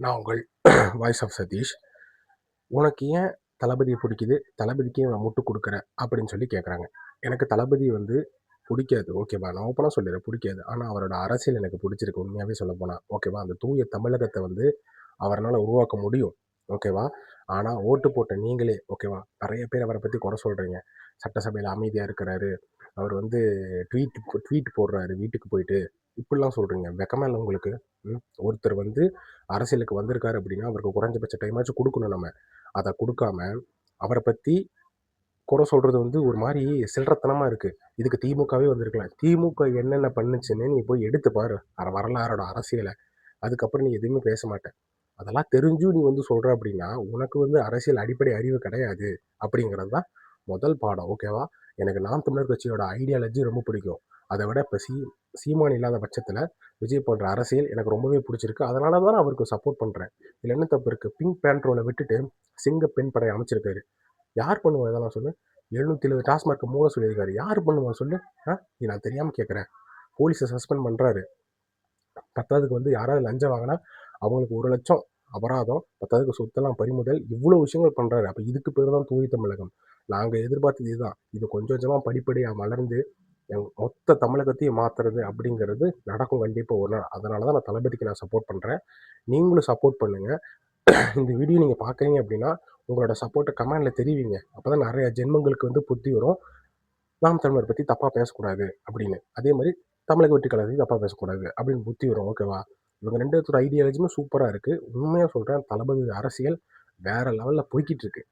நான் உங்கள் voice of Satish. உனக்கு ஏன் தளபதியை பிடிக்குது? தளபதிக்கு ஏன் நான் முட்டு கொடுக்குறேன் அப்படின்னு சொல்லி கேட்குறாங்க. எனக்கு தளபதி வந்து பிடிக்காது, ஓகேவா? நான் ஓப்பனாக சொல்லிடுறேன், பிடிக்காது. ஆனால் அவரோட அரசியல் எனக்கு பிடிச்சிருக்கு, உண்மையாகவே சொல்லப்போனால், ஓகேவா? அந்த தூய தமிழகத்தை வந்து அவரால் உருவாக்க முடியும், ஓகேவா? ஆனால் ஓட்டு போட்ட நீங்களே, ஓகேவா, நிறைய பேர் அவரை பற்றி குறை சொல்கிறீங்க. சட்டசபையில் அமைதியாக இருக்கிறாரு, அவர் வந்து ட்வீட் போடுறாரு வீட்டுக்கு போயிட்டு, இப்படிலாம் சொல்கிறீங்க. வெக்கமா இல்லை உங்களுக்கு? ஒருத்தர் வந்து அரசியலுக்கு வந்திருக்காரு அப்படின்னா அவருக்கு குறைஞ்சபட்ச டைமாச்சும் கொடுக்கணும் நம்ம. அதை கொடுக்காம அவரை பற்றி குறை சொல்கிறது வந்து ஒரு மாதிரி சில்லறத்தனமாக இருக்குது. இதுக்கு திமுகவே வந்திருக்கலாம். திமுக என்னென்ன பண்ணுச்சுன்னு நீ போய் எடுத்து பாரு, வரலாறோட அரசியலை. அதுக்கப்புறம் நீ எதுவுமே பேச மாட்டேன். அதெல்லாம் தெரிஞ்சும் நீ வந்து சொல்கிற அப்படின்னா உனக்கு வந்து அரசியல் அடிப்படை அறிவு கிடையாது அப்படிங்கிறது தான் முதல் பாடம், ஓகேவா? எனக்கு நாம் தமிழர் கட்சியோட ஐடியாலஜி ரொம்ப பிடிக்கும். அதை விட இப்போ சீமான் இல்லாத பட்சத்தில் விஜய் போன்ற அரசியல் எனக்கு ரொம்பவே பிடிச்சிருக்கு. அதனால தான் நான் அவருக்கு சப்போர்ட் பண்ணுறேன். இதில் என்ன தப்பு இருக்குது? பிங்க் பேண்ட்ரோலை விட்டுட்டு சிங்க பெண் படை அமைச்சிருக்காரு. யார் பண்ணுவா இதெல்லாம் சொல்லு? 770 டாஸ்மார்க் மூட சொல்லியிருக்காரு. யார் பண்ணுவா சொல்லு? இது நான் தெரியாமல் கேட்குறேன். போலீஸை சஸ்பெண்ட் பண்ணுறாரு. பத்தாவதுக்கு வந்து யாராவது லஞ்சம் வாங்கினா அவங்களுக்கு 1,00,000 அபராதம், பத்தாவதுக்கு சொத்தெல்லாம் பறிமுதல், இவ்வளோ விஷயங்கள் பண்ணுறாரு. அப்போ இதுக்கு பேர் தான் தூய தமிழகம். நாங்கள் எதிர்பார்த்தது இதுதான். இது கொஞ்சம் கொஞ்சமாக படிப்படியாக வளர்ந்து மொத்த தமிழகத்தையும் மாற்றுறது அப்படிங்கிறது நடக்கும் கண்டிப்பாக ஒரு நாள். அதனால தான் நான் தளபதிக்கு நான் சப்போர்ட் பண்ணுறேன். நீங்களும் சப்போர்ட் பண்ணுங்கள். இந்த வீடியோ நீங்கள் பார்க்குறீங்க அப்படின்னா உங்களோட சப்போர்ட்டை கமெண்டில் தெரிவிங்க. அப்போ தான் நிறைய ஜென்மங்களுக்கு வந்து புத்தி வரும். நாம் தமிழர் பற்றி தப்பாக பேசக்கூடாது அப்படின்னு. அதே மாதிரி தமிழக வெற்றி கழகத்தையும் தப்பாக பேசக்கூடாது அப்படின்னு புத்தி வரும், ஓகேவா? இவங்க ரெண்டு பேர்த்தோட ஐடியாலஜியுமே சூப்பராக இருக்குது. உண்மையாக சொல்கிறேன், தளபதி அரசியல் வேறு லெவலில் போய்கிட்டு இருக்கு.